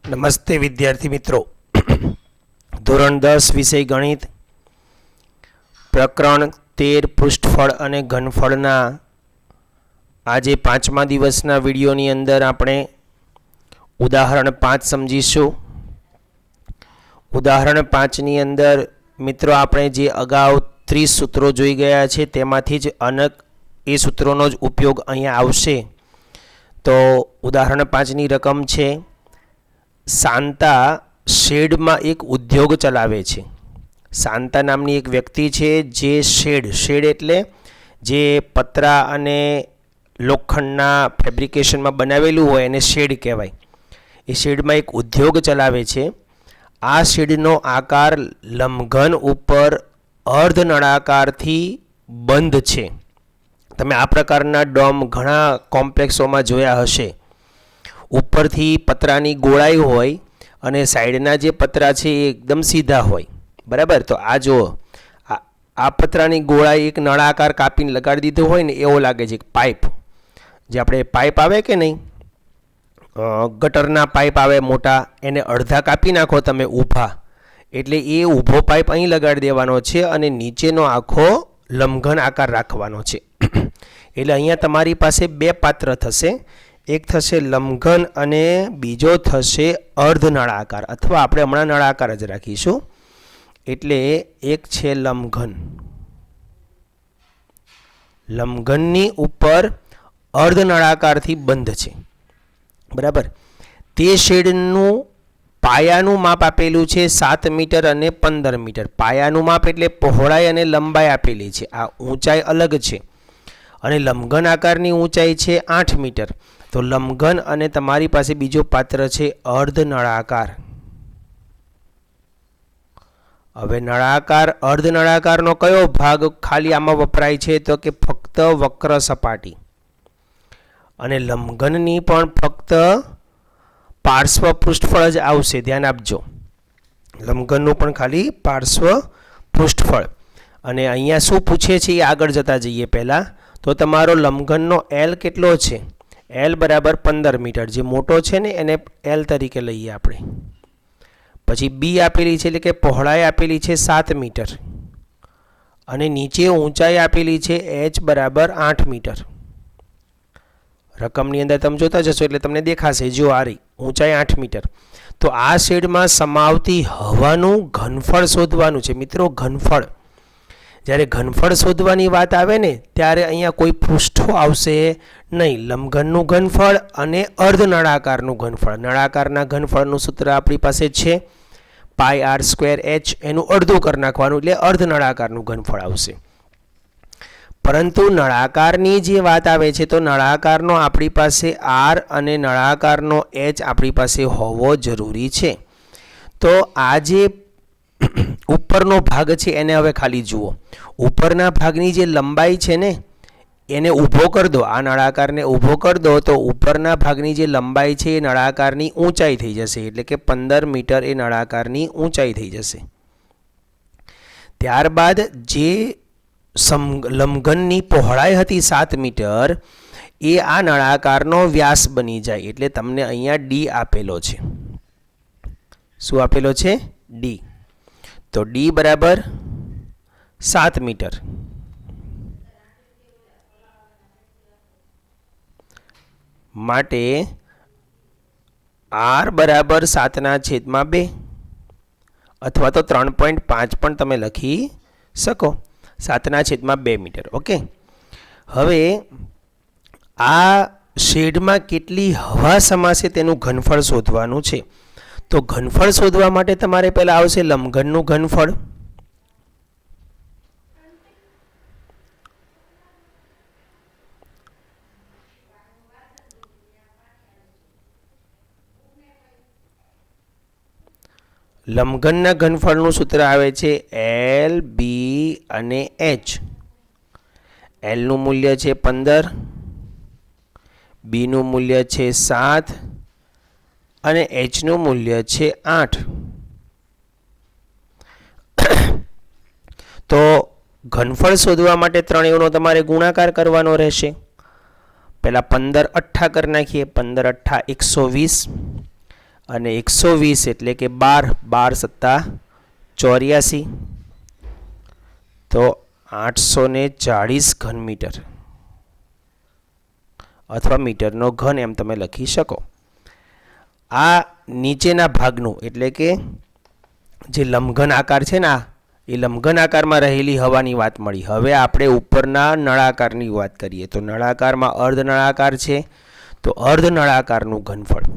નમસ્તે વિદ્યાર્થી મિત્રો. ધોરણ 10 વિષય ગણિત પ્રકરણ 13 પૃષ્ઠફળ અને ઘનફળના આજે 5મા દિવસના વિડીયોની અંદર આપણે ઉદાહરણ 5 સમજીશું. ઉદાહરણ 5ની અંદર મિત્રો આપણે જે અગાઉ 30 સૂત્રો જોઈ ગયા છે તેમાંથી જ અનેક એ સૂત્રોનો જ ઉપયોગ અહીંયા આવશે. તો ઉદાહરણ 5ની રકમ છે, શાંતા શેડમાં એક ઉદ્યોગ ચલાવે છે. શાંતા નામની એક વ્યક્તિ છે જે શેડ એટલે જે પતરા અને લોખંડના ફેબ્રિકેશનમાં બનાવેલું હોય એને શેડ કહેવાય. એ શેડમાં એક ઉદ્યોગ ચલાવે છે. આ શેડનો આકાર લંબઘન ઉપર અર્ધનળાકારથી બંધ છે. તમે આ પ્રકારના ડોમ ઘણા કોમ્પ્લેક્સોમાં જોયા હશે. ઉપરથી પતરાની ગોળાઈ હોય અને સાઈડના જે પતરા છે એ એકદમ સીધા હોય, બરાબર. તો આ જુઓ, આ પતરાની ગોળાઈ એક નળાકાર કાપીને લગાડી દીધો હોય ને એવો લાગે છે. પાઇપ, જે આપણે પાઇપ આવે કે નહીં, ગટરના પાઇપ આવે મોટા, એને અડધા કાપી નાખો તમે ઊભા, એટલે એ ઊભો પાઇપ અહીં લગાડી દેવાનો છે અને નીચેનો આખો લંબઘન આકાર રાખવાનો છે. એટલે અહીંયા તમારી પાસે બે પાત્ર થશે. એક થશે લંબઘન અને બીજો થશે અર્ધનળાકાર, અથવા આપણે હમણાં નળાકાર જ રાખીશું. એટલે એક છે લંબઘન. લંબઘનની ઉપર અર્ધનળાકારથી બંધ છે, બરાબર. તે શેડનું પાયાનું માપ આપેલું છે 7 મીટર અને 15 મીટર. પાયાનું માપ એટલે પહોળાઈ અને લંબાઈ આપેલી છે. આ ઊંચાઈ અલગ છે અને લંબઘન આકારની ઊંચાઈ છે 8 મીટર. તો લંબઘન અને તમારી પાસે બીજો પાત્ર છે અર્ધનળાકાર. હવે નળાકાર અર્ધનળાકારનો કયો ભાગ ખાલી આમાં વપરાય છે? તો કે ફક્ત વક્ર સપાટી. અને લંબઘનની પણ ફક્ત પાર્શ્વ પૃષ્ઠફળ જ આવશે, ધ્યાન આપજો. લંબઘનનું પણ ખાલી પાર્શ્વ પૃષ્ઠફળ. અને અહીંયા શું પૂછે છે એ આગળ જતા જઈએ પહેલાં. તો તમારો લંબઘનનો એલ કેટલો છે? એલ બરાબર 15 મીટર. જે મોટો છે ને એને એલ તરીકે લઈએ આપણે. પછી બી આપેલી છે, એટલે કે પહોળાઈ આપેલી છે 7 મીટર અને નીચે ઊંચાઈ આપેલી છે એચ બરાબર 8 મીટર. રકમની અંદર તમે જોતા જશો એટલે તમને દેખાશે. જો આ રહી ઊંચાઈ 8 મીટર. તો આ શેડમાં સમાવતી હવાનું ઘનફળ શોધવાનું છે મિત્રો. ઘનફળ, જ્યારે ઘનફળ શોધવાની વાત આવે ને ત્યારે અહીંયા કોઈ પૃષ્ઠો આવશે નહીં. લંબઘનનું ઘનફળ અને અર્ધનળાકારનું ઘનફળ. નળાકારના ઘનફળનું સૂત્ર આપણી પાસે છે πr²h. એનું અડધું કરી નાખવાનું એટલે અર્ધનળાકારનું ઘનફળ આવશે. પરંતુ નળાકારની જે વાત આવે છે તો નળાકારનો આપણી પાસે r અને નળાકારનો h આપણી પાસે હોવો જરૂરી છે. તો આ જે ઉપરનો ભાગ છે એને હવે ખાલી જુઓ. ઉપરના ભાગની જે લંબાઈ છે ને એને ઊભો કરી દો. આ નળાકારને ઊભો કરી દો તો ઉપરના ભાગની જે લંબાઈ છે એ નળાકારની ઊંચાઈ થઈ જશે. એટલે કે 15 મીટર એ નળાકારની ઊંચાઈ થઈ જશે. ત્યારબાદ જે લંબઘનની પહોળાઈ હતી 7 મીટર એ આ નળાકારનો વ્યાસ બની જાય. એટલે તમને અહીંયા ડી આપેલો છે. શું આપેલો છે? ડી. તો ડી બરાબર 7 મીટર. માટે r બરાબર 7/2 અથવા તો 3.5 પણ તમે લખી શકો. 7/2 મીટર. ઓકે. હવે આ શેડમાં કેટલી હવા સમાશે તેનું ઘનફળ શોધવાનું છે. તો ઘનફળ શોધવા માટે તમારે પહેલાં આવશે લંબઘનનું ઘનફળ. લંબઘનના ઘનફળનું સૂત્ર આવે છે એલ, બી અને એચ. એલનું મૂલ્ય છે 15, બીનું મૂલ્ય છે 7 અને એચનું મૂલ્ય છે 8. તો ઘનફળ શોધવા માટે ત્રણેયનો તમારે ગુણાકાર કરવાનો રહેશે. પહેલાં 15 અઠ્ઠા કરી નાખીએ. 15 અઠ્ઠા 120 અને 120 એટલે કે 12, 12 સત્તા 84, તો 840 ઘન મીટર અથવા મીટરનો ઘન એમ તમે લખી શકો. આ નીચેના ભાગનું એટલે કે જે લંબઘન આકાર છે ને એ લંબઘન આકારમાં રહેલી હવાની વાત મળી. હવે આપણે ઉપરના નળાકારની વાત કરીએ. તો નળાકારમાં અર્ધ નળાકાર છે, તો અર્ધ નળાકારનું ઘનફળ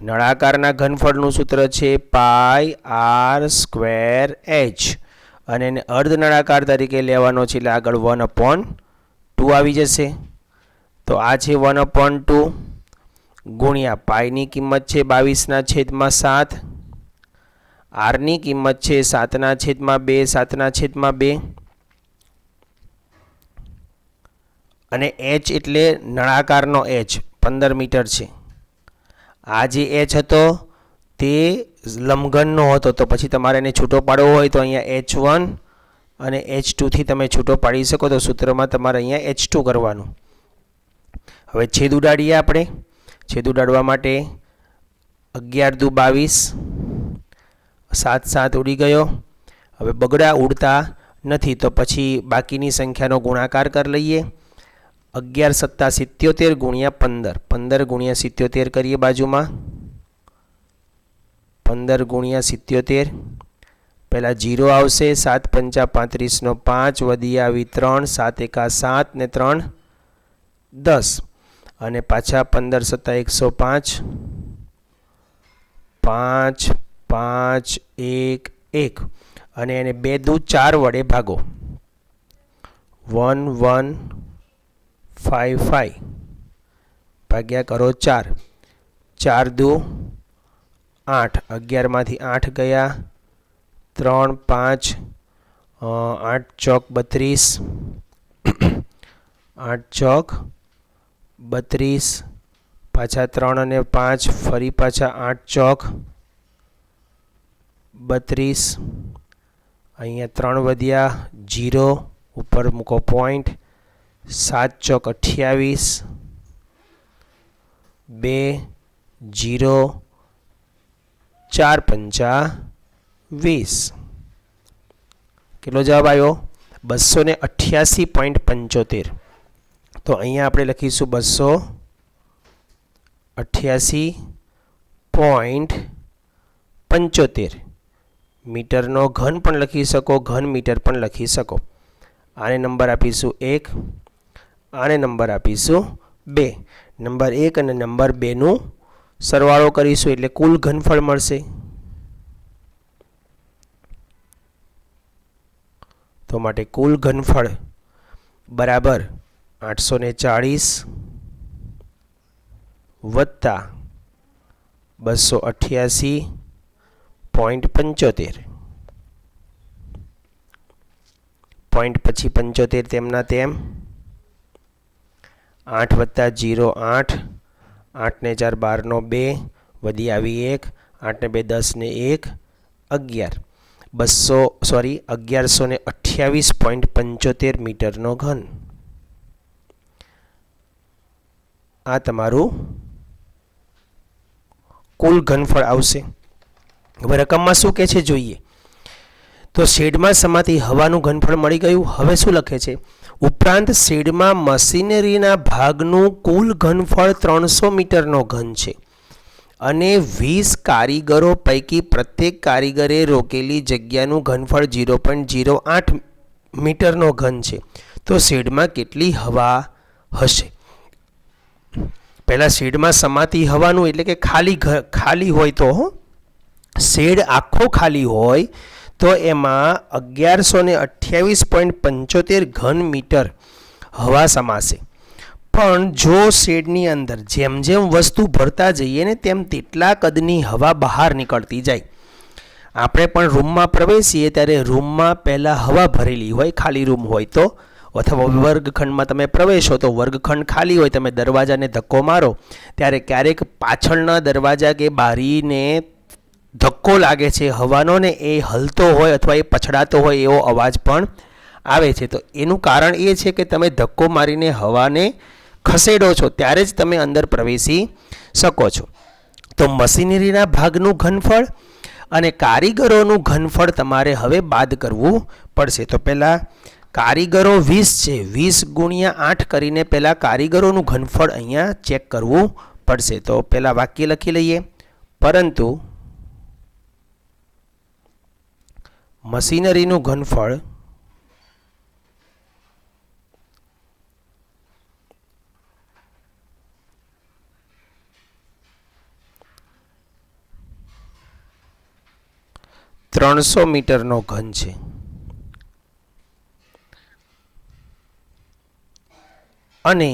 નળાકારના ઘનફળનું સૂત્ર છે પાઈ આર સ્ક્વેર એચ, અને એને અર્ધ નળાકાર તરીકે લેવાનો છે એટલે આગળ 1/2 આવી જશે. તો આ છે 1/2 ગુણ્યા પાઈની કિંમત છે 22/7, આરની કિંમત છે 7/2, 7/2, અને એચ એટલે નળાકારનો એચ 15 મીટર છે. આ જે એચ હતો તે લંબઘનનો હતો, તો પછી તમારે એને છૂટો પાડવો હોય તો અહીંયા H1 અને H2 થી તમે છૂટો પાડી શકો. તો સૂત્રમાં તમારે અહીંયા H2 કરવાનું. હવે છેદ ઉડાડીએ આપણે. છેદ ઉડાડવા માટે 11 દુ 22, 7 7 ઉડી ગયો. હવે બગડા ઉડતા નથી તો પછી બાકીની સંખ્યાનો ગુણાકાર કરી લઈએ. 11 સત્તા 77 ગુણ્યા 15, 15 ગુણ્યા 77 કરીએ બાજુમાં. 15 ગુણ્યા 77, પહેલાં 0 આવશે. 7 પંચા 35 નો 5, વધી આવી 3, 7 એકા 7 ને 3 10, અને પાછા 15 સત્તા 105, 5 5 1 1, અને એને 2 દુ 4 વડે ભાગો. 1155 ભાગ્યા કરો 4, 4 દુ 8, 11 માંથી 8 ગયા, 3 5, 8 ચોક 32, 8 ચોક 32, પાછા 3 અને 5, ફરી પાછા 8 ચોક 32, અહીંયા 3 વધ્યા 0, ઉપર મૂકો પોઈન્ટ, 7 ચોક 28, 2 0, 4 પંચા 20. કેટલો જવાબ આવ્યો? 288.75. તો અહીંયા આપણે લખીશું 288.75. મીટરનો ઘન પણ લખી શકો, ઘન મીટર પણ લખી શકો. આને નંબર આપીશું 1, આને નંબર આપીશું 2. નંબર 1 અને નંબર 2 નું સરવાળો કરીશું એટલે કુલ ઘનફળ મળશે. તો માટે કુલ ઘનફળ બરાબર 840 વત્તા 288.75. પોઈન્ટ પછી 75 તેમના તેમ. 8 વત્તા 0 8, 8 ને 4 12 નો 2, વધી આવી 1, 8 ને 2 10 ને 1 11, 1128.75 મીટરનો ઘન. આ તમારું કુલ ઘનફળ આવશે. હવે રકમમાં શું કહે છે જોઈએ. તો શેડમાં સમાતી હવાનું ઘનફળ મળી ગયું. હવે શું લખે છે? ઉપરાંત શેડમાં મશીનરીના ભાગનું કુલ ઘનફળ 300 મીટરનો ઘન છે અને 20 કારીગરો પૈકી પ્રત્યેક કારીગરે રોકેલી જગ્યાનું ઘનફળ 0.08 મીટરનો ઘન છે. તો શેડમાં કેટલી હવા હશે? પહેલાં શેડમાં સમાતી હવાનું એટલે કે ખાલી હોય તો શેડ આખો ખાલી હોય તો એમાં 1128.75 ઘન મીટર હવા સમાશે. પણ જો શેડની અંદર જેમ જેમ વસ્તુ ભરતા જઈએ ને તેમ તેટલા કદની હવા બહાર નીકળતી જાય. આપણે પણ રૂમમાં પ્રવેશીએ ત્યારે રૂમમાં પહેલાં હવા ભરેલી હોય, ખાલી રૂમ હોય તો, અથવા વર્ગખંડમાં તમે પ્રવેશો તો વર્ગખંડ ખાલી હોય, તમે દરવાજાને ધક્કો મારો ત્યારે ક્યારેક પાછળના દરવાજા કે બારીને ધક્કો લાગે છે હવાનો ને એ હલતો હોય અથવા એ પછડાતો હોય એવો અવાજ પણ આવે છે. તો એનું કારણ એ છે કે તમે ધક્કો મારીને હવાને ખસેડો છો ત્યારે જ તમે અંદર પ્રવેશી શકો છો. તો મશીનરીના ભાગનું ઘનફળ અને કારીગરોનું ઘનફળ તમારે હવે બાદ કરવું પડશે. તો પહેલાં કારીગરો 20 છે, 20 ગુણ્યા 8 કરીને પહેલાં કારીગરોનું ઘનફળ અહીંયા ચેક કરવું પડશે. તો પહેલાં વાક્ય લખી લઈએ. પરંતુ મશીનરીનું ઘનફળ ત્રણસો મીટરનો ઘન છે અને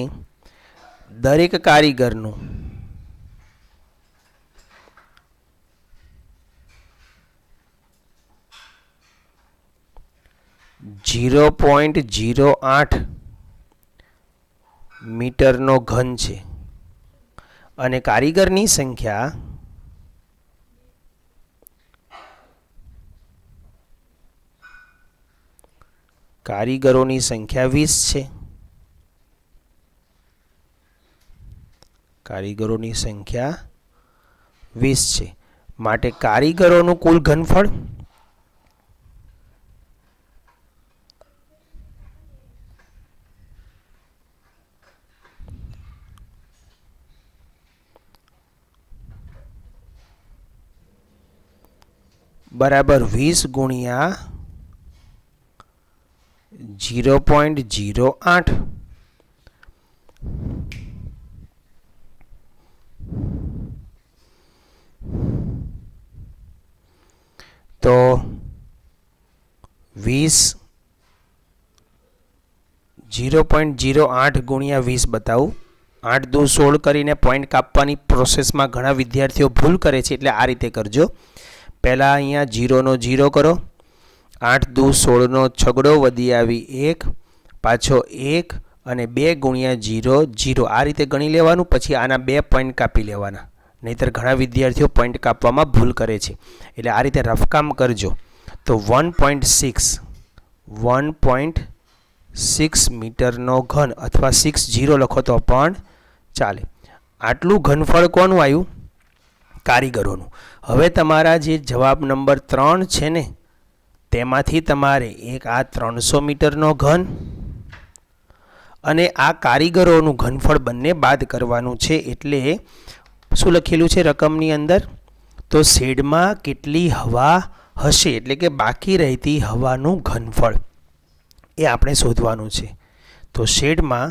દરેક કારીગરનું 0.08 મીટરનો ઘન છે અને કારીગરોની સંખ્યા 20 છે. કારીગરોની સંખ્યા 20 છે. માટે કારીગરોનું કુલ ઘનફળ બરાબર 20 ગુણ્યા 0.08. તો 0.08 ગુણ્યા 20 બતાવું. 8 દુ 16 કરીને પોઈન્ટ કાપવાની પ્રોસેસમાં ઘણા વિદ્યાર્થીઓ ભૂલ કરે છે, એટલે આ રીતે કરજો. પહેલાં અહીંયા 0 નો 0 કરો, 8 દુ 16 નો છગડો વધી આવી 1, પાછો 1 અને 2 ગુણ્યા 0 0 આ રીતે ગણી લેવાનું. પછી આના 2 પોઈન્ટ કાપી લેવાના, નહીંતર ઘણા વિદ્યાર્થીઓ પોઈન્ટ કાપવામાં ભૂલ કરે છે. એટલે આ રીતે રફકામ કરજો. તો 1.6 મીટરનો ઘન અથવા 60 લખો તો પણ ચાલે. આટલું ઘનફળ કોનું આવ્યું? કારીગરોનું. હવે તમારા જે જવાબ નંબર 3 છે ને, તેમાંથી તમારે એક આ 300 મીટરનો ઘન અને આ કારીગરોનું ઘનફળ બંને બાદ કરવાનું છે. એટલે શું લખેલું છે રકમની અંદર? તો શેડમાં કેટલી હવા હશે, એટલે કે બાકી રહેતી હવાનું ઘનફળ એ આપણે શોધવાનું છે. તો શેડમાં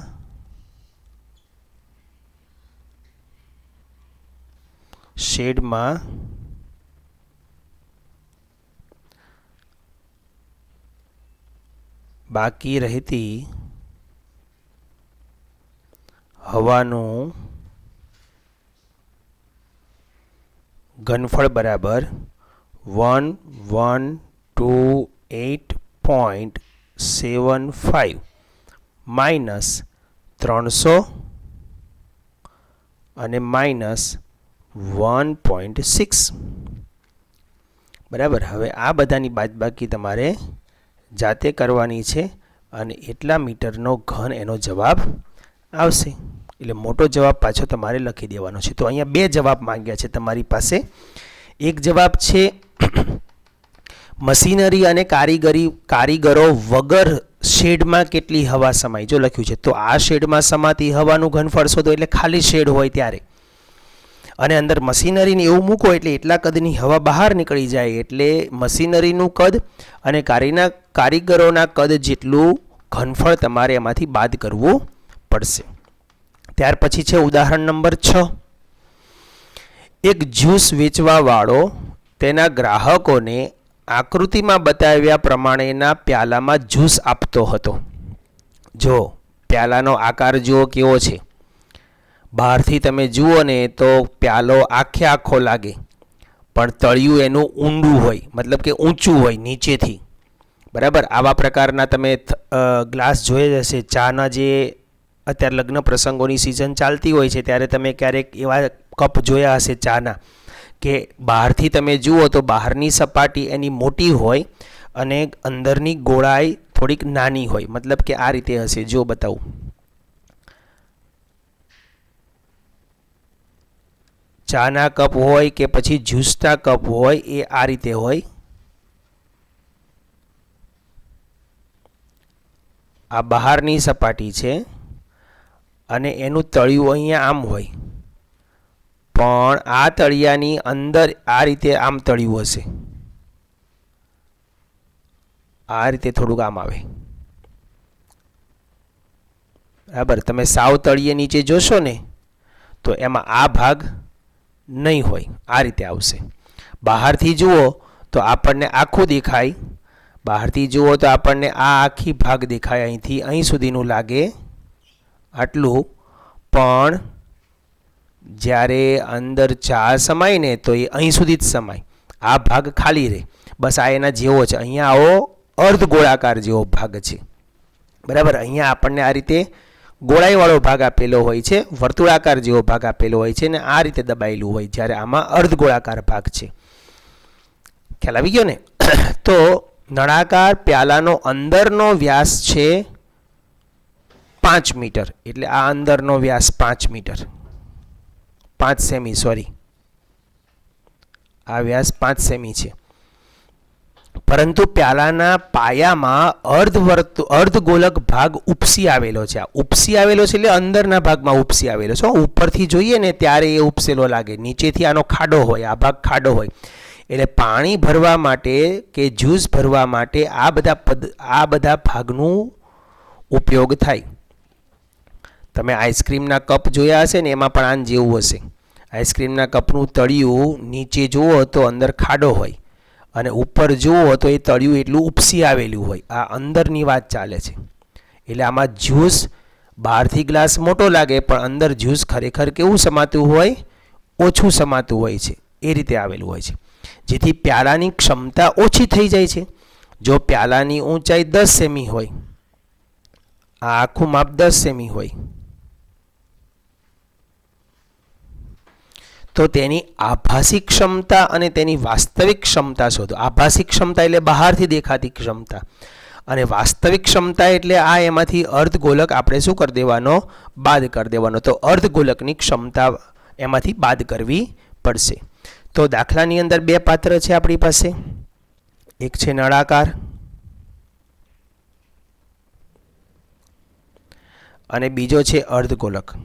બાકી રહેતી હવાનું ઘનફળ બરાબર 1128.75 માઇનસ 300 અને માઇનસ 1.6 બરાબર. હવે આ બધાની બાદબાકી તમારે જાતે કરવાની છે અને એટલા મીટરનો ઘન એનો જવાબ આવશે. એટલે મોટો જવાબ પાછો તમારે લખી દેવાનો છે. તો અહીંયા 2 જવાબ માંગ્યા છે તમારી પાસે. એક જવાબ છે મશીનરી અને કારીગરો વગર શેડમાં કેટલી હવા સમાય, જો લખ્યું છે. તો આ શેડમાં સમાતી હવાનું ઘનફળ શોધો, એટલે ખાલી શેડ હોય ત્યારે, અને અંદર મશીનરીને એવું મૂકો એટલે એટલા કદની હવા બહાર નીકળી જાય. એટલે મશીનરીનું કદ અને કારીગરોના કદ જેટલું ઘનફળ તમારે એમાંથી બાદ કરવું પડશે. ત્યાર પછી છે ઉદાહરણ નંબર 6. એક જ્યુસ વેચવાવાળો તેના ગ્રાહકોને આકૃતિમાં બતાવ્યા પ્રમાણેના પ્યાલામાં જ્યુસ આપતો હતો. જો પ્યાલાનો આકાર જુઓ કેવો છે. બહારથી તમે જુઓ ને તો પ્યાલો આખો લાગે, પણ તળિયું એનું ઊંડું હોય, મતલબ કે ઊંચું હોય નીચેથી. બરાબર. આવા પ્રકારના તમે ગ્લાસ જોઈ હશે. ચાના જે અત્યારે લગ્ન પ્રસંગોની સિઝન ચાલતી હોય છે ત્યારે તમે ક્યારેક એવા કપ જોયા હશે ચાના, કે બહારથી તમે જુઓ તો બહારની સપાટી એની મોટી હોય અને અંદરની ગોળાઈ થોડીક નાની હોય, મતલબ કે આ રીતે હશે. જો બતાવું, ચાના કપ હોય કે પછી જ્યુસના કપ હોય એ આ રીતે હોય. આ બહારની સપાટી છે અને એનું તળિયું અહીંયા આમ હોય, પણ આ તળિયાની અંદર આ રીતે આમ તળિયું હશે. આ રીતે થોડુંક આમ આવે. બરાબર, તમે સાવ તળિયે નીચે જોશો ને તો એમાં આ ભાગ નહીં હોય, આ રીતે આવશે. બહારથી જુઓ તો આપણને આખું દેખાય, બહારથી જુઓ તો આપણને આ આખી ભાગ દેખાય, અહીંથી અહીં સુધીનું લાગે આટલું, પણ જ્યારે અંદર ચા સમાય ને તો એ અહીં સુધી જ સમાય, આ ભાગ ખાલી રહે. બસ આ એના જેવો છે. અહીંયા આવો અર્ધ ગોળાકાર જેવો ભાગ છે. બરાબર, અહીંયા આપણને આ રીતે ગોળાઈવાળો ભાગ આપેલો હોય છે, વર્તુળાકાર જેવો ભાગ આપેલો હોય છે, અને આ રીતે દબાયેલું હોય, જ્યારે આમાં અર્ધ ગોળાકાર ભાગ છે. ખ્યાલ આવી ગયો ને? તો નળાકાર પ્યાલાનો અંદરનો વ્યાસ છે 5 મીટર, એટલે આ અંદરનો વ્યાસ 5 મીટર, 5 સેમી, સોરી, આ વ્યાસ 5 સેમી છે. પરંતુ પ્યાલાના પાયામાં અર્ધગોલક ભાગ ઉપસી આવેલો છે. આ ઉપસી આવેલો છે એટલે અંદરના ભાગમાં ઉપસી આવેલો છે. ઉપરથી જોઈએ ને ત્યારે એ ઉપસેલો લાગે, નીચેથી આનો ખાડો હોય, આ ભાગ ખાડો હોય, એટલે પાણી ભરવા માટે કે જ્યુસ ભરવા માટે આ બધા ભાગનું ઉપયોગ થાય. તમે આઈસ્ક્રીમના કપ જોયા હશે ને, એમાં પણ આન જેવું હશે. આઈસ્ક્રીમના કપનું તળિયું નીચે જુઓ તો અંદર ખાડો હોય, અને ઉપર જુઓ તો એ તળિયું એટલું ઉપસી આવેલું હોય. આ અંદરની વાત ચાલે છે. એટલે આમાં જ્યુસ બહારથી ગ્લાસ મોટો લાગે, પણ અંદર જ્યુસ ખરેખર કેવું સમાતું હોય? ઓછું સમાતું હોય છે. એ રીતે આવેલું હોય છે, જેથી પ્યાલાની ક્ષમતા ઓછી થઈ જાય છે. જો પ્યાલાની ઊંચાઈ 10 સેમી હોય, આ આખું માપ 10 સેમી હોય, તો તેની આભાસી ક્ષમતા અને તેની વાસ્તવિક ક્ષમતા શોધો. આભાસી ક્ષમતા એટલે બહારથી દેખાતી ક્ષમતા, અને વાસ્તવિક ક્ષમતા એટલે આ એમાંથી અર્ધગોલક આપણે શું કરી દેવાનો? બાદ કરી દેવાનો. તો અર્ધગોલકની ક્ષમતા એમાંથી બાદ કરવી પડશે. તો દાખલાની અંદર 2 પાત્ર છે આપણી પાસે. એક છે નળાકાર અને બીજો છે અર્ધગોલક.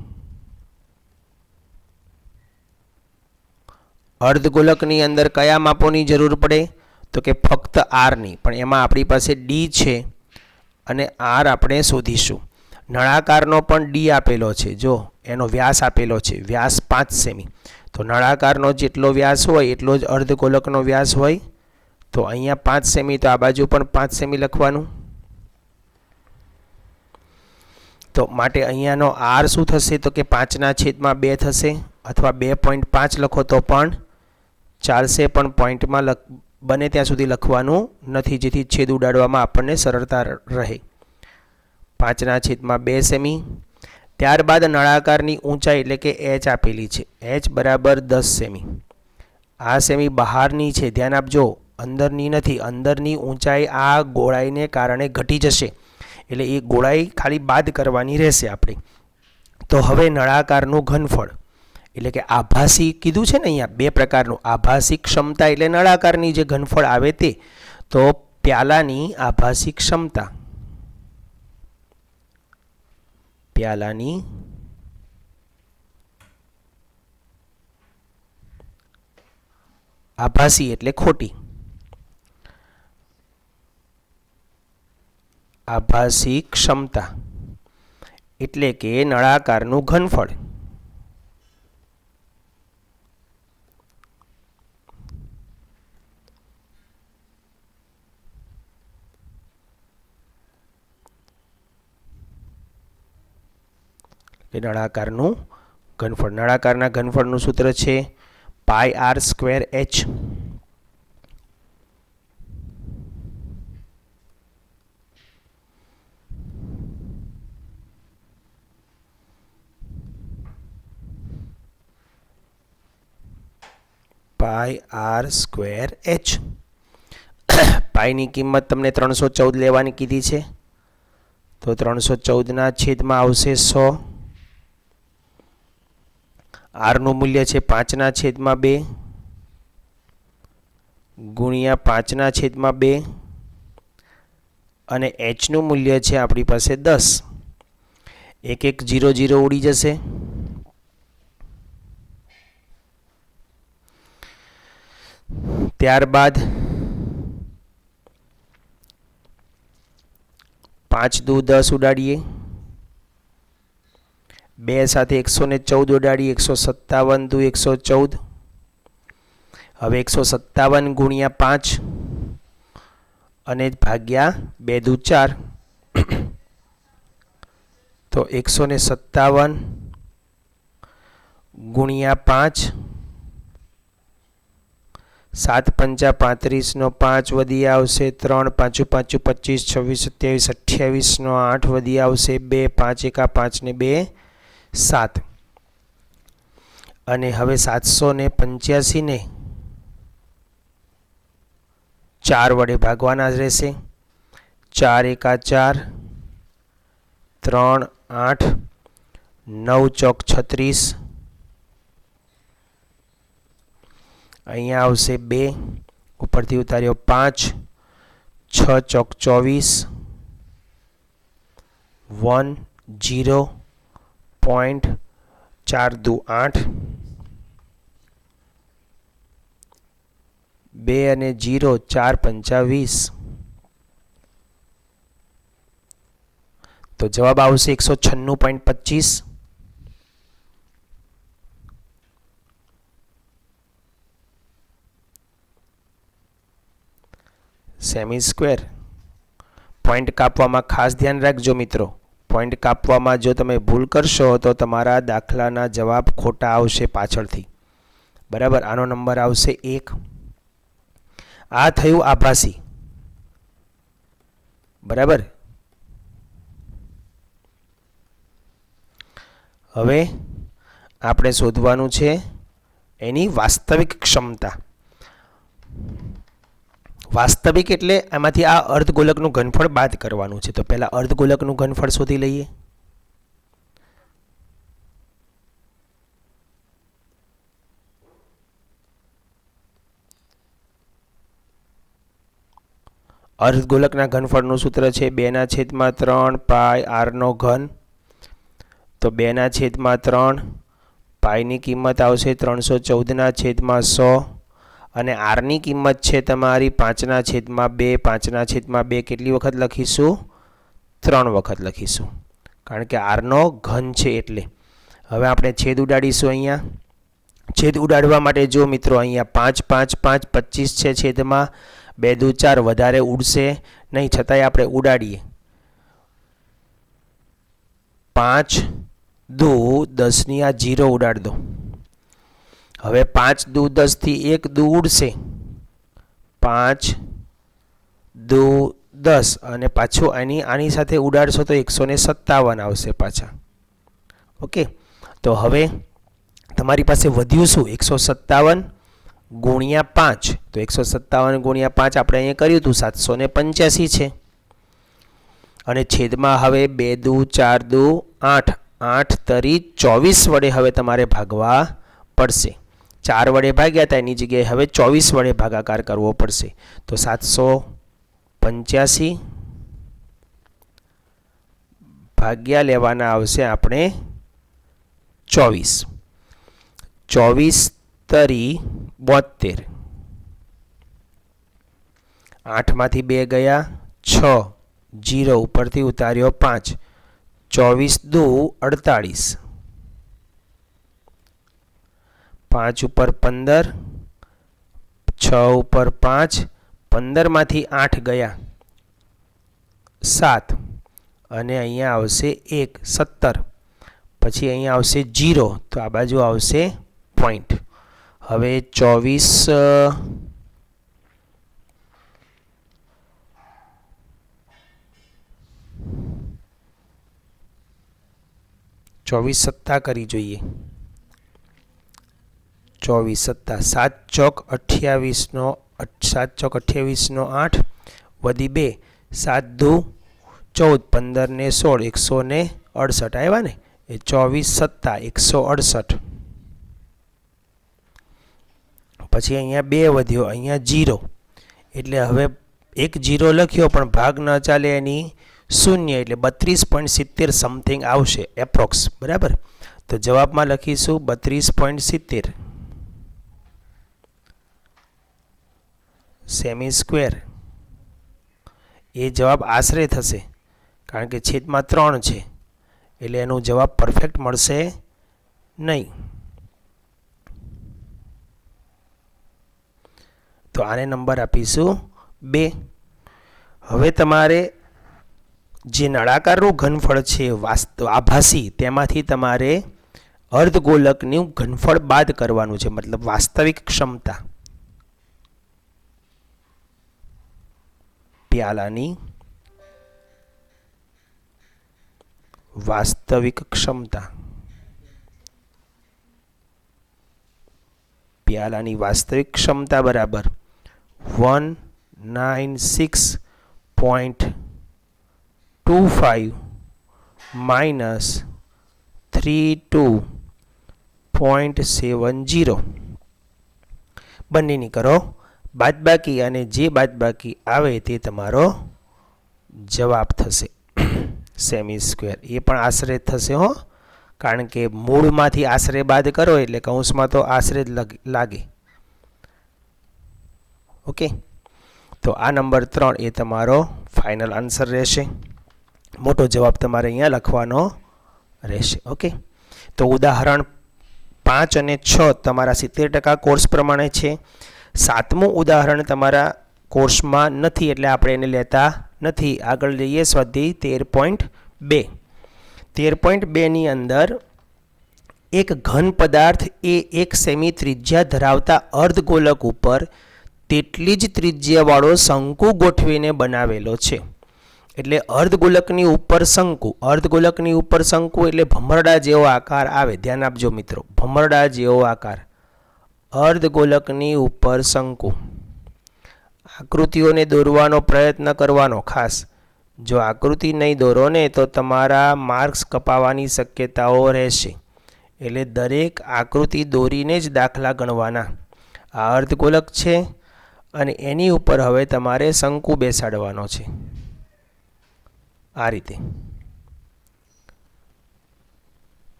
અર્ધગોલકની અંદર કયા માપોની જરૂર પડે? તો કે ફક્ત આરની, પણ એમાં આપણી પાસે ડી છે અને આર આપણે શોધીશું. નળાકારનો પણ ડી આપેલો છે, જો એનો વ્યાસ આપેલો છે, વ્યાસ 5 સેમી. તો નળાકારનો જેટલો વ્યાસ હોય એટલો જ અર્ધગોલકનો વ્યાસ હોય. તો અહીંયા 5 સેમી, તો આ બાજુ પણ 5 સેમી લખવાનું. તો માટે અહીંયાનો આર શું થશે? તો કે 5/2 થશે, અથવા 2.5 લખો તો પણ ચાલશે, પણ પોઈન્ટમાં બને ત્યાં સુધી લખવાનું નથી, જેથી છેદ ઉડાડવામાં આપણને સરળતા રહે. 5/2 સેમી. ત્યારબાદ નળાકારની ઊંચાઈ એટલે કે એચ આપેલી છે, એચ બરાબર 10 સેમી. આ સેમી બહારની છે, ધ્યાન આપજો, અંદરની નથી. અંદરની ઊંચાઈ આ ગોળાઈને કારણે ઘટી જશે, એટલે એ ગોળાઈ ખાલી બાદ કરવાની રહેશે આપણે. તો હવે નળાકારનું ઘનફળ એટલે કે આભાસી કીધું છે ને અહીંયા 2 પ્રકારનું. આભાસી ક્ષમતા એટલે નળાકારની જે ઘનફળ આવે તે. તો પ્યાલાની આભાસી ક્ષમતા, પ્યાલાની આભાસી એટલે ખોટી, આભાસી ક્ષમતા એટલે કે નળાકારનું ઘનફળ. એ નળાકારનું ઘનફળ. નળાકારના ઘનફળનું સૂત્ર છે πr²h. પાઈ આર સ્ક્વેર એચ. પાઈની કિંમત તમને 314 લેવાની કીધી છે, તો 314ના છેદમાં આવશે 100. આરનું મૂલ્ય છે 5ના છેદમાં 2 ગુણ્યા 5ના છેદમાં 2 અને એચનું મૂલ્ય છે આપણી પાસે 10. એક એક 0 0 ઉડી જશે. ત્યારબાદ 5 દુ 10 ઉડાડીએ, 2 સાથે 114 ઉડાડીએ, 157 દુ 114. હવે 157 ગુણ્યા 5 અને ભાગ્યા 2 દુ 4, તો 157 ગુણ્યા 5, 7 પંચા 35 નો 5 વધી આવશે, 3 5 5 25 26 27 28 નો 8 વધી આવશે, 2 5 એકા 5 ને 2 7. અને હવે 785 ને 4 વડે ભાગવાના રહેશે. 4 એકા 4, 3 8, 9 ચોક 36, અહીંયા આવશે 2, ઉપરથી ઉતાર્યો 5, 6 ચોક 24, 1 0 પોઈન્ટ 4 દુ 8, 2 અને 0 4 પંચા 20, તો જવાબ આવશે 196.25. Semi square. પોઈન્ટ કાપવામાં ખાસ ધ્યાન રાખજો મિત્રો. પોઈન્ટ કાપવામાં જો તમે ભૂલ કરશો તો તમારા દાખલાના જવાબ ખોટા આવશે પાછળથી. બરાબર, આનો નંબર આવશે 1. આ થયું આભાસી. બરાબર. હવે આપણે શોધવાનું છે એની વાસ્તવિક ક્ષમતા. વાસ્તવિક એટલે આમાંથી આ અર્ધગોલકનું ઘનફળ બાદ કરવાનું છે. તો પહેલા અર્ધગોલકનું ઘનફળ શોધી લઈએ. અર્ધગોલકના ઘનફળનું સૂત્ર છે 2/3 પાઈ આર નો ઘન. તો 2/3 પાઈની કિંમત આવશે 314/100 અને આરની કિંમત છે તમારી 5/2. 5/2 કેટલી વખત લખીશું? 3 વખત લખીશું, કારણ કે આરનો ઘન છે એટલે. હવે આપણે છેદ ઉડાડીશું. અહીંયા છેદ ઉડાડવા માટે જો મિત્રો અહીંયા 5 5 5 25 છે છેદમાં, 2 દુ 4 વધારે ઉડશે નહીં, છતાંય આપણે ઉડાડીએ. 5 દુ 10 ની આ 0 ઉડાડ દો. હવે 5 દુ 10 થી 1 દુ ઉડશે, 5 દુ 10 અને પાછું આની સાથે ઉડાડશો તો 157 આવશે પાછા. ઓકે, તો હવે તમારી પાસે વધ્યું શું? 157 ગુણ્યા 5. તો 157 ગુણ્યા 5 આપણે અહીંયા કર્યું હતું 785 છે. અને છેદમાં હવે 2 દુ 4 દુ 8, 8 તરી 24 વડે હવે તમારે ભાગવા પડશે. 4 વડે ભાગ્યા હતા એની જગ્યાએ હવે 24 વડે ભાગાકાર કરવો પડશે. તો 785 ભાગ્યા લેવાના આવશે આપણે 24. 24 તરી 72. 8 માંથી 2 ગયા 6, 0 ઉપરથી ઉતાર્યો 5, 24 દુ 48, 5 ઉપર 15, 6 ઉપર 5, 15 માંથી 8 ગયા 7 અને અહીંયા આવશે 1, 17. પછી અહીંયા આવશે 0, તો આ બાજુ આવશે પોઈન્ટ. હવે 24 સત્તા કરી જોઈએ. 24 સત્તા 7 ચોક 28 નો 7 ચોક 28 નો 8 વધી 2 7 દુ 14 15 ને 16 168 આવ્યા ને એ 24 સત્તા 168. પછી અહીંયા 2 વધ્યો, અહીંયા 0 એટલે હવે એક 0 લખ્યો પણ ભાગ ન ચાલે એની શૂન્ય એટલે 32.70 સમથિંગ આવશે એપ્રોક્સ. બરાબર, તો જવાબમાં લખીશું 32.70 સેમી સ્ક્વેર. એ જવાબ આશરે થશે કારણ કે છેદમાં 3 છે એટલે એનો જવાબ પરફેક્ટ મળશે નહીં. તો આને નંબર આપીશું 2. હવે તમારે જે નળાકારનું ઘનફળ છે આભાસી તેમાંથી તમારે અર્ધગોલકનું ઘનફળ બાદ કરવાનું છે, મતલબ વાસ્તવિક ક્ષમતા. પ્યાલાની વાસ્તવિક ક્ષમતા, પ્યાલાની વાસ્તવિક ક્ષમતા બરાબર 196.25 માઇનસ 32.70. બંનેની કરો બાદબાકી અને જે બાદબાકી આવે તે તમારો જવાબ થશે સેમી સ્ક્વેર. એ પણ આશરે થશે હો, કારણ કે મૂળમાંથી આશરે બાદ કરો એટલે કૌંસમાં તો આશરે જ લાગે. ઓકે, તો આ નંબર 3 એ તમારો ફાઇનલ આન્સર રહેશે. મોટો જવાબ તમારે અહીંયા લખવાનો રહેશે. ઓકે, તો ઉદાહરણ 5 અને 6 તમારા 70% કોર્સ પ્રમાણે છે. 7મું ઉદાહરણ તમારા કોર્સમાં નથી એટલે આપણે એને લેતા નથી. આગળ જઈએ સ્વાધ્યાય 13.2. 13.2 ની અંદર એક ઘન પદાર્થ એ 1 સેમી ત્રિજ્યા ધરાવતા અર્ધગોલક ઉપર તેટલી જ ત્રિજ્યાવાળો શંકુ ગોઠવીને બનાવેલો છે. એટલે અર્ધગોલકની ઉપર શંકુ, અર્ધગોલકની ઉપર શંકુ એટલે ભમરડા જેવો આકાર આવે. ધ્યાન આપજો મિત્રો, ભમરડા જેવો આકાર, અર્ધગોલકની ઉપર શંકુ. આકૃતિઓને દોરવાનો પ્રયત્ન કરવાનો ખાસ. જો આકૃતિ નહીં દોરો ને તો તમારા માર્ક્સ કપાવાની શક્યતાઓ રહેશે. એટલે દરેક આકૃતિ દોરીને જ દાખલા ગણવાના. આ અર્ધગોલક છે અને એની ઉપર હવે તમારે શંકુ બેસાડવાનો છે આ રીતે.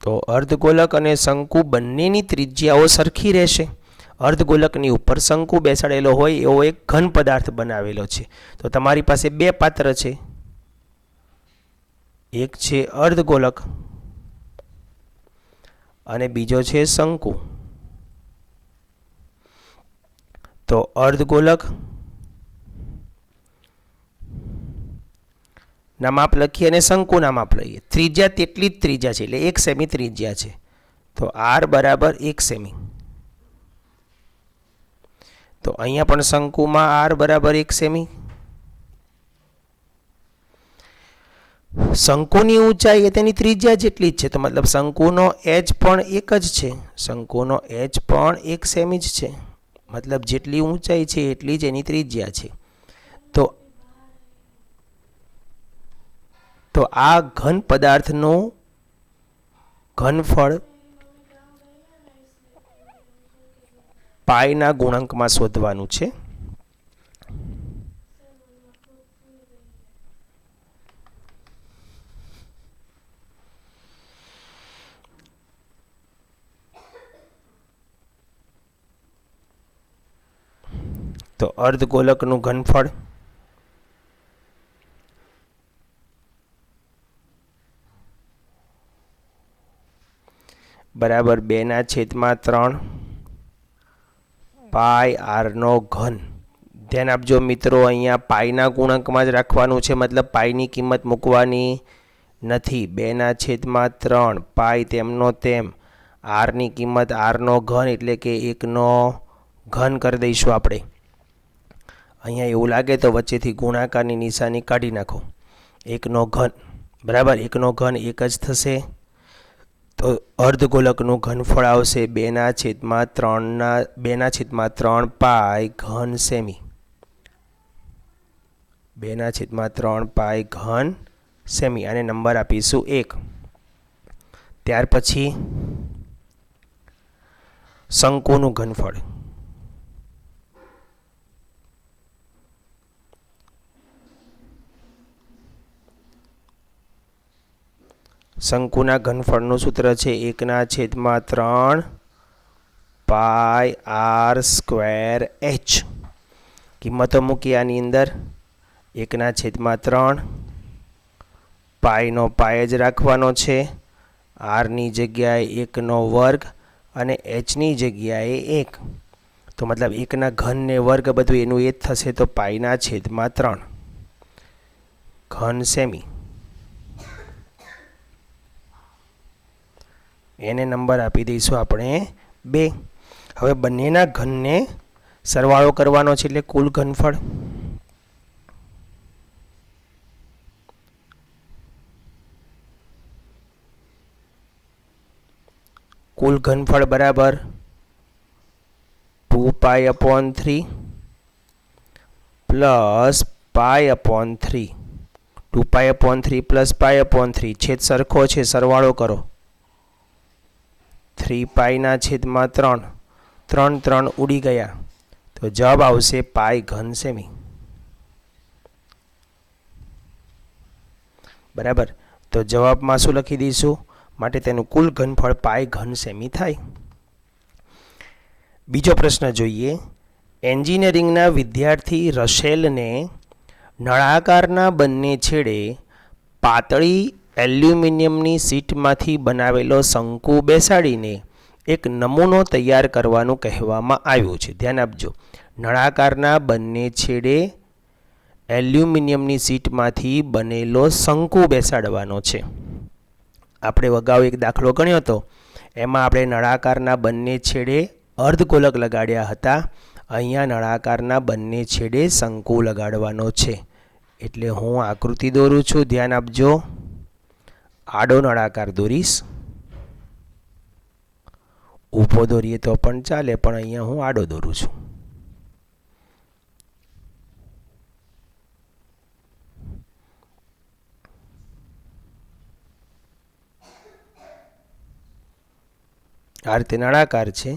તો અર્ધગોલક અને શંકુ બંનેની ત્રિજ્યાઓ સરખી રહેશે. અર્ધગોલકની ઉપર શંકુ બેસાડેલો હોય એવો એક ઘન પદાર્થ બનાવેલો છે. તો તમારી પાસે 2 પાત્ર છે, એક છે અર્ધગોલક અને બીજો છે શંકુ. તો અર્ધગોલક ના માપ લખીએ અને શંકુના માપ લઈએ. ત્રિજ્યા તેટલી જ ત્રિજ્યા છે એટલે 1 સેમી ત્રિજ્યા છે. તો r બરાબર 1 સેમી. તો અહીંયા પણ શંકુમાં r બરાબર 1 સેમી. શંકુની ઊંચાઈ એ તેની ત્રિજ્યા જેટલી જ છે, તો મતલબ શંકુનો h પણ 1 જ છે. શંકુનો h પણ 1 સેમી જ છે, મતલબ જેટલી ઊંચાઈ છે એટલી જ એની ત્રિજ્યા છે. તો આ ઘન પદાર્થનું ઘનફળ પાઈના ગુણાંકમાં શોધવાનું છે. તો અર્ધગોલકનું ઘનફળ બરાબર 2/3 પાઈ r નો ઘન. ધ્યાન આપજો મિત્રો, અહીંયા પાઈના ગુણાંકમાં જ રાખવાનું છે, મતલબ પાઈની કિંમત મૂકવાની નથી. 2/3 પાઈ તેમનો તેમ, r ની કિંમત r નો ઘન એટલે કે 1 નો ઘન કરી દઈશું આપણે. અહીંયા એવું લાગે તો વચ્ચેથી ગુણાકારની નિશાની કાઢી નાખો. 1 નો ઘન બરાબર 1 નો ઘન 1 જ થશે. તો અર્ધગોલકનું ઘનફળ આવશે 2/3 પાઈ ઘન સેમી. 2/3 પાઈ ઘન સેમી, અને નંબર આપીશું 1. ત્યાર પછી શંકુનું ઘનફળ. શંકુના ઘનફળનું સૂત્ર છે 1/3 પાઈ આર સ્ક્વેર એચ. કિંમતો મૂકી આની અંદર. 1/3 પાઈનો પાય જ રાખવાનો છે, આરની જગ્યાએ 1/2 અને એચની જગ્યાએ 1. તો મતલબ 1ના ઘન ને વર્ગ બધું એનું એ જ થશે, તો π/3 ઘન સેમી. એને નંબર આપી દઈશું આપણે 2. હવે બંનેના ઘનને સરવાળો કરવાનો છે, એટલે કુલ ઘનફળ. કુલ ઘનફળ બરાબર 2π/3 પ્લસ π/3. 2π/3 પ્લસ π/3 છેદ સરખો છે, સરવાળો કરો. 3π/3 3 ઉડી ગયા, તો જવાબ આવશે પાઈ ઘન સેમી. બરાબર. તો જવાબમાં શું લખી દઈશું? માટે તેનું કુલ ઘનફળ પાઈ ઘન સેમી થાય. બીજો પ્રશ્ન જોઈએ. એન્જિનિયરિંગના વિદ્યાર્થી રશેલને નળાકારના બંને છેડે પાતળી એલ્યુમિનિયમની શીટમાંથી બનાવેલો શંકુ બેસાડીને એક નમૂનો તૈયાર કરવાનું કહેવામાં આવ્યું છે. ધ્યાન આપજો. નળાકારના બંને છેડે એલ્યુમિનિયમની શીટમાંથી બનેલો શંકુ બેસાડવાનો છે. આપણે અગાઉ એક દાખલો ગણ્યો હતો, એમાં આપણે નળાકારના બંને છેડે અર્ધગોલક લગાડ્યા હતા. અહીંયા નળાકારના બંને છેડે શંકુ લગાડવાનો છે. એટલે હું આકૃતિ દોરું છું, ધ્યાન આપજો. આડો નળાકાર દોરીશ. ઊભો દોરીએ તો પણ ચાલે, પણ અહીંયા હું આડો દોરું છું. આ રીતે નળાકાર છે.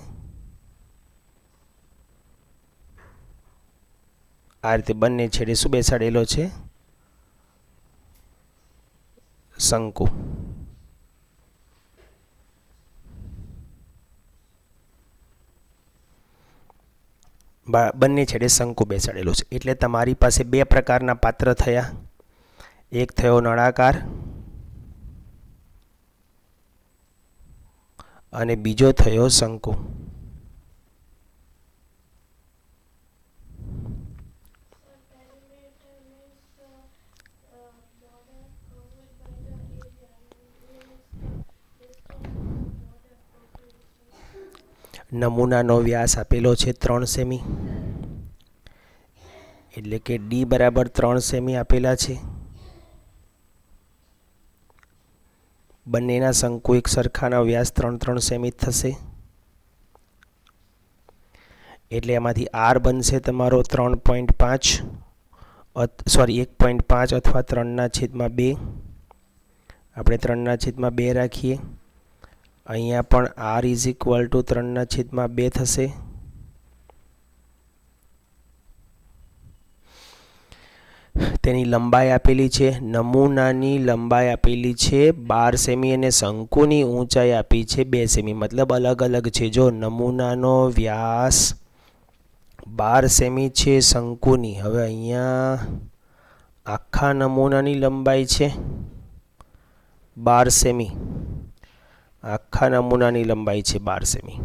આ રીતે બંને છેડે શું બેસાડેલો છે? શંકુ. બંને છેડે શંકુ બેસાડેલો છે. એટલે તમારી પાસે બે પ્રકારના પાત્ર થયા. એક થયો નળાકાર અને બીજો થયો શંકુ. નમૂનાનો વ્યાસ આપેલો છે 3 સેમી, એટલે કે ડી બરાબર 3 સેમી આપેલા છે. બંનેના શંકુ એક સરખાના વ્યાસ 3 સેમી થશે. એટલે એમાંથી આર બનશે તમારો 3.5 1.5 અથવા 3/2. આપણે 3/2 રાખીએ. અહીંયા પણ r = 3/2 થશે. તેની લંબાઈ આપેલી છે, નમૂનાની લંબાઈ આપેલી છે 12 સેમી અને શંકુની ઊંચાઈ આપી છે 2 સેમી. મતલબ અલગ અલગ છે. જો નમૂનાનો વ્યાસ 12 સેમી છે શંકુની. હવે અહીંયા આખા નમૂનાની લંબાઈ છે 12 સેમી. આખા નમૂનાની લંબાઈ છે 12 સેમી.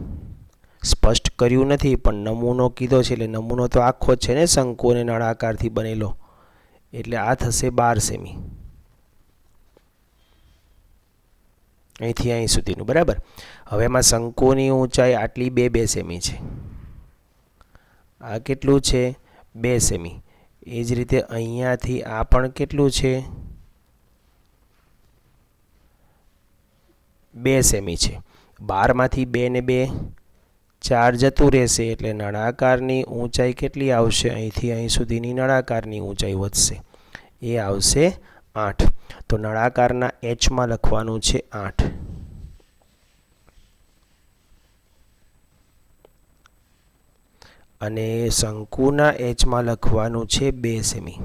સ્પષ્ટ કર્યું નથી, પણ નમૂનો કીધો છે એટલે નમૂનો તો આખો છે ને, શંકુ અને નળાકારથી બનેલો. એટલે આ થશે 12 સેમી. અહીંથી અહીં સુધીનું. બરાબર. હવે એમાં શંકુની ઊંચાઈ આટલી 2 સેમી છે. આ કેટલું છે? 2 સેમી. એ જ રીતે અહીંયાથી આ પણ કેટલું છે? 2 સેમી છે. 12માંથી 2 ને 2 4 જતું રહેશે એટલે નળાકારની ઊંચાઈ કેટલી આવશે? અહીંથી અહીં સુધીની નળાકારની ઊંચાઈ વધશે, એ આવશે 8. તો નળાકારના એચમાં લખવાનું છે 8 અને શંકુના એચમાં લખવાનું છે 2 સેમી.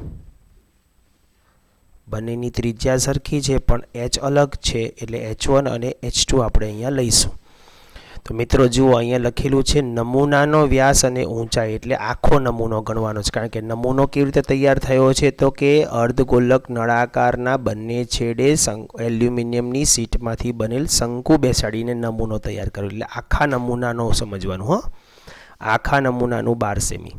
બંનેની ત્રિજ્યા સરખી છે પણ એચ અલગ છે એટલે H1 અને H2 આપણે અહીંયા લઈશું. તો મિત્રો જુઓ, અહીંયા લખેલું છે નમૂનાનો વ્યાસ અને ઊંચાઈ, એટલે આખો નમૂનો ગણવાનો છે. કારણ કે નમૂનો કેવી રીતે તૈયાર થયો છે? તો કે અર્ધગોલક નળાકારના બંને છેડે એલ્યુમિનિયમની શીટમાંથી બનેલ શંકુ બેસાડીને નમૂનો તૈયાર કર્યો. એટલે આખા નમૂનાનો સમજવાનું, હો, આખા નમૂનાનું 12 સેમી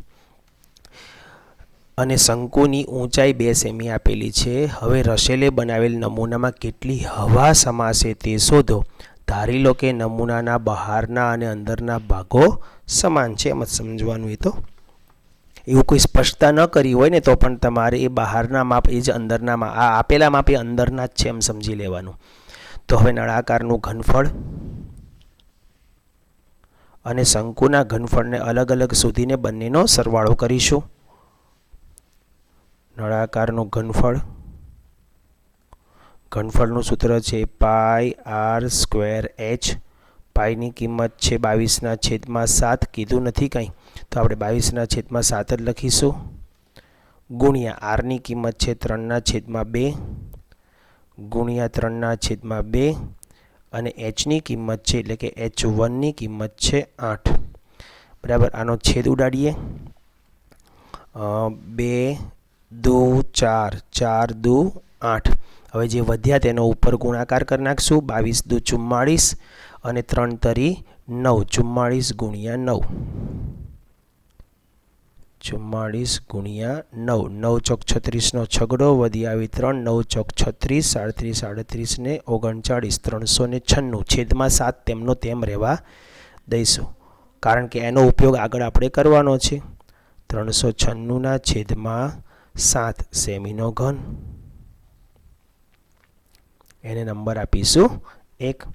અને શંકુની ઊંચાઈ 2 સેમી આપેલી છે. હવે રસેલે બનાવેલ નમૂનામાં કેટલી હવા સમાશે તે શોધો. ધારી લો કે નમૂનાના બહારના અને અંદરના ભાગો સમાન છે. એમ જ સમજવાનું. એ તો એવું કોઈ સ્પષ્ટતા ન કરી હોય ને તો પણ તમારે એ બહારના માપ એ જ અંદરના માપ, આ આપેલા માપ એ અંદરના જ છે એમ સમજી લેવાનું. તો હવે નળાકારનું ઘનફળ અને શંકુના ઘનફળને અલગ અલગ શોધીને બંનેનો સરવાળો કરીશું. નળાકારનું ઘનફળનું સૂત્ર છે πr²h. પાઈની કિંમત છે 22/7. કીધું નથી કંઈ તો આપણે 22/7 જ લખીશું. ગુણ્યા આરની કિંમત છે 3/2 ગુણ્યા 3/2 અને એચની કિંમત છે એટલે કે H1ની કિંમત છે 8. બરાબર. આનો છેદ ઉડાડીએ. 2 2 4 4 2 8. હવે જે વધ્યા તેનો ઉપર ગુણાકાર કરી નાખશું. 22 2 44 અને 3 તરી 9. 44 ગુણ્યા 9. 44 ગુણ્યા 9. 9 ચોક 36નો છગડો વધી આવી 3. 9 ચોક 36, 37 38 ને 39, 396. છેદમાં 7 તેમનો તેમ રહેવા દઈશું કારણ કે એનો ઉપયોગ આગળ આપણે કરવાનો છે. 396 છેદમાં 7 સેમીનો ઘન. એને નંબર આપીશું 1.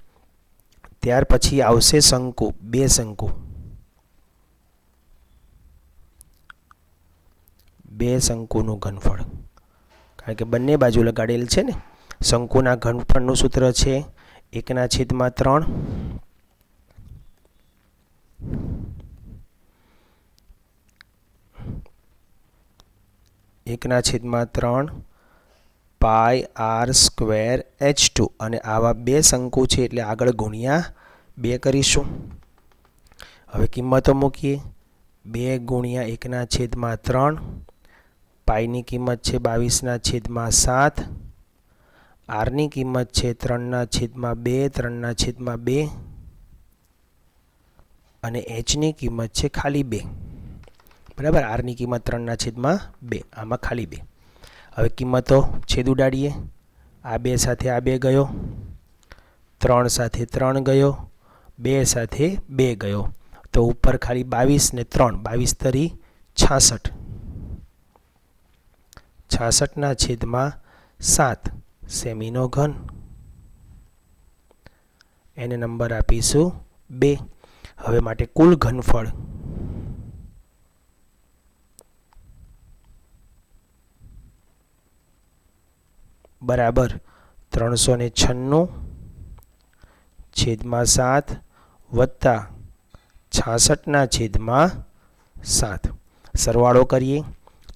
ત્યાર પછી આવશે શંકુ. 2 શંકુ. 2 શંકુનું ઘનફળ, કારણ કે બંને બાજુ લગાડેલ છે ને. શંકુના ઘનફળનું સૂત્ર છે 1/3 1/3 πr²h2 અને આવા 2 શંકુ છે એટલે આગળ ગુણ્યા 2 કરીશું. હવે કિંમતો મૂકીએ. 2 ગુણ્યા 1/3. પાઈની કિંમત છે 22/7. આરની કિંમત છે 3/2 3/2 અને એચની કિંમત છે ખાલી 2. બરાબર. આરની કિંમત 3/2, આમાં ખાલી 2. હવે કિંમતો છેદ ઉડાડીએ. આ 2 સાથે આ 2 ગયો, 3 સાથે 3 ગયો, 2 સાથે 2 ગયો, તો ઉપર ખાલી 22 ને 3, 22 તરી 66. 66/7 સેમીનો ઘન. એને નંબર આપીશું 2. હવે માટે કુલ ઘનફળ બરાબર 396/7 વત્તા 66/7. સરવાળો કરીએ.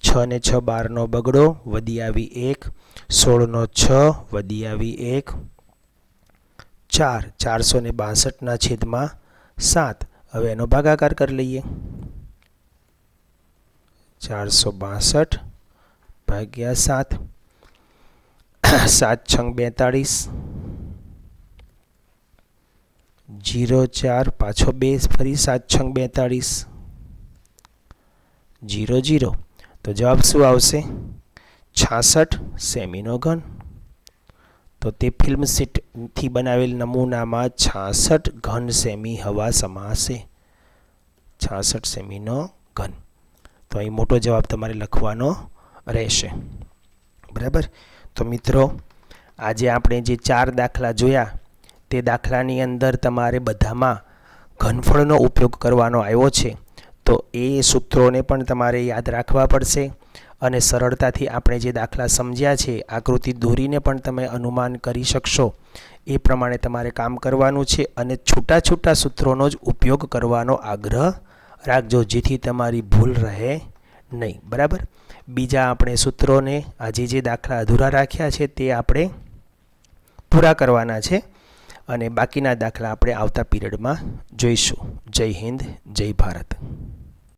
6 ને 6 12નો બગડો, વધી આવી 1. 16 નો 6 વધી આવી 1. 4 462/7. હવે એનો ભાગાકાર કરી લઈએ. 462/7. 7 6 42. 0 4 પાછો 2 ફરી 7 6 42. 0 0. તો જવાબ શું આવશે? 66 સેમીનો ઘન. તો તે ફિલ્મ શીટથી બનાવેલ નમૂનામાં 66 ઘન સેમી હવા સમાશે. 66 સેમીનો ઘન. તો અહીં મોટો જવાબ તમારે લખવાનો રહેશે. બરાબર. તો મિત્રો, આજે આપણે જે 4 દાખલા જોયા તે દાખલાની અંદર તમારે બધામાં ઘનફળનો ઉપયોગ કરવાનો આવ્યો છે, તો એ સૂત્રોને પણ તમારે યાદ રાખવા પડશે અને સરળતાથી આપણે જે દાખલા સમજ્યા છે આકૃતિ દોરીને પણ તમે અનુમાન કરી શકશો એ પ્રમાણે તમારે કામ કરવાનું છે અને છૂટા છૂટા સૂત્રોનો જ ઉપયોગ કરવાનો આગ્રહ રાખજો, જેથી તમારી ભૂલ રહે નહીં. બરાબર. બીજા આપણે સૂત્રોને આજે જે દાખલા અધૂરા રાખ્યા છે તે આપણે પૂરા કરવાના છે અને બાકીના દાખલા આપણે આવતા પીરિયડમાં જોઈશું. જય હિન્દ, જય ભારત.